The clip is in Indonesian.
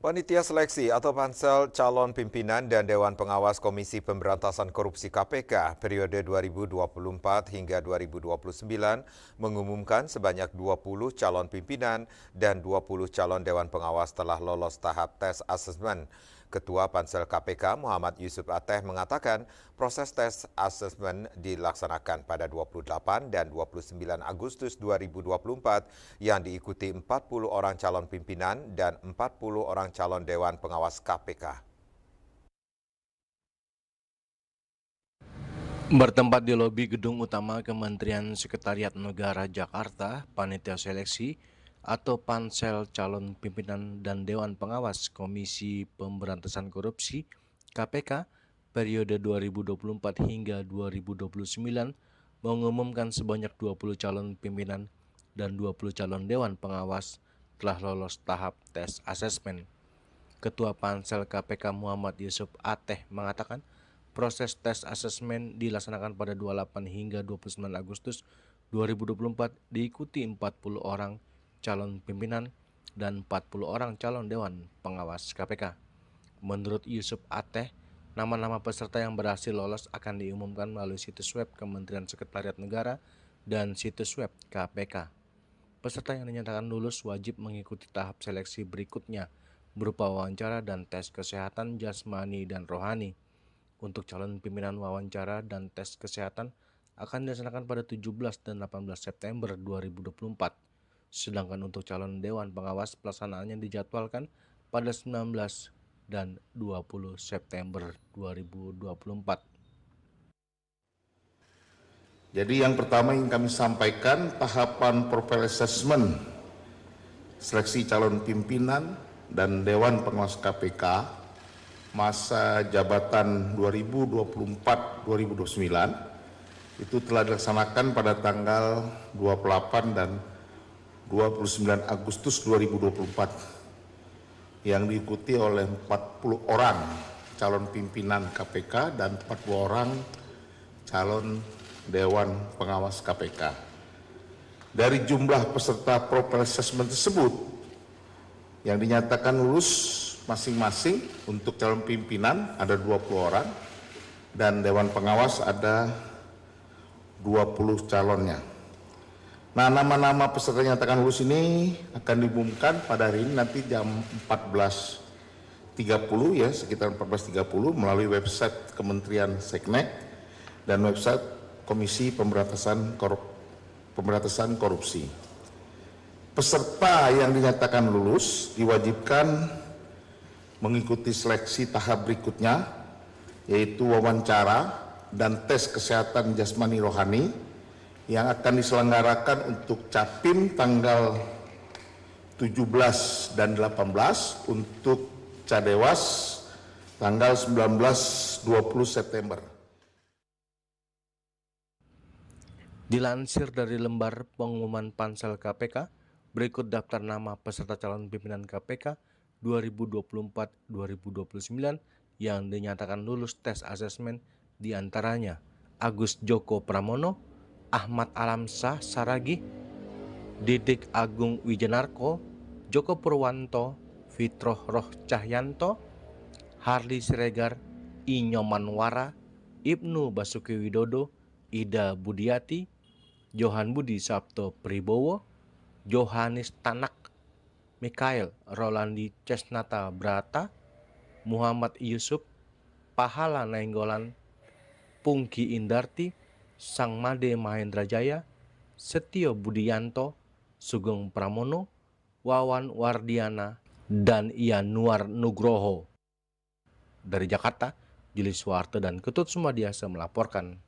Panitia seleksi atau pansel calon pimpinan dan Dewan Pengawas Komisi Pemberantasan Korupsi KPK periode 2024 hingga 2029 mengumumkan sebanyak 20 calon pimpinan dan 20 calon Dewan Pengawas telah lolos tahap tes asesmen. Ketua Pansel KPK Muhammad Yusuf Ateh mengatakan proses tes asesmen dilaksanakan pada 28 dan 29 Agustus 2024 yang diikuti 40 orang calon pimpinan dan 40 orang calon Dewan Pengawas KPK. Bertempat di lobi gedung utama Kementerian Sekretariat Negara Jakarta, panitia seleksi atau pansel calon pimpinan dan Dewan Pengawas Komisi Pemberantasan Korupsi KPK periode 2024 hingga 2029 mengumumkan sebanyak 20 calon pimpinan dan 20 calon Dewan Pengawas telah lolos tahap tes asesmen. Ketua Pansel KPK Muhammad Yusuf Ateh mengatakan proses tes asesmen dilaksanakan pada 28 hingga 29 Agustus 2024 diikuti 40 orang calon pimpinan dan 40 orang calon Dewan Pengawas KPK. Menurut Yusuf Ateh, nama-nama peserta yang berhasil lolos akan diumumkan melalui situs web Kementerian Sekretariat Negara dan situs web KPK. Peserta yang dinyatakan lulus wajib mengikuti tahap seleksi berikutnya berupa wawancara dan tes kesehatan jasmani dan rohani. Untuk calon pimpinan, wawancara dan tes kesehatan akan dilaksanakan pada 17 dan 18 September 2024. Sedangkan untuk calon Dewan Pengawas pelaksanaannya dijadwalkan pada 19 dan 20 September 2024. Jadi yang pertama yang kami sampaikan tahapan profile assessment seleksi calon pimpinan dan Dewan Pengawas KPK masa jabatan 2024-2029 itu telah dilaksanakan pada tanggal 28 dan 29 Agustus 2024 yang diikuti oleh 40 orang calon pimpinan KPK dan 40 orang calon Dewan Pengawas KPK. Dari jumlah peserta profile assessment tersebut yang dinyatakan lulus masing-masing untuk calon pimpinan ada 20 orang dan Dewan Pengawas ada 20 calonnya. Nah, nama-nama peserta yang nyatakan lulus ini akan diumumkan pada hari ini nanti jam 14.30 ya, sekitar 14.30 melalui website Kementerian Seknek dan website Komisi Pemberantasan Korupsi. Peserta yang dinyatakan lulus diwajibkan mengikuti seleksi tahap berikutnya, yaitu wawancara dan tes kesehatan jasmani rohani yang akan diselenggarakan untuk Capim tanggal 17 dan 18, untuk Cadewas tanggal 19-20 September. Dilansir dari lembar pengumuman Pansel KPK, berikut daftar nama peserta calon pimpinan KPK 2024-2029 yang dinyatakan lulus tes asesmen, diantaranya Agus Joko Pramono, Ahmad Alamsyah Saragih, Didik Agung Wijanarko, Joko Purwanto, Fitroh Roh Cahyanto, Harli Siregar, Inyomanwara, Ibnu Basuki Widodo, Ida Budiati, Johan Budi Sabto Pribowo, Johanis Tanak, Mikael Rolandi Cesnata Brata, Muhammad Yusuf, Pahala Nainggolan, Pungki Indarti, Sangmade Mahendra Jaya, Setio Budianto, Sugeng Pramono, Wawan Wardiana, dan Yanuar Nugroho. Dari Jakarta, Juli Suwarto dan Ketut Sumadiasa melaporkan.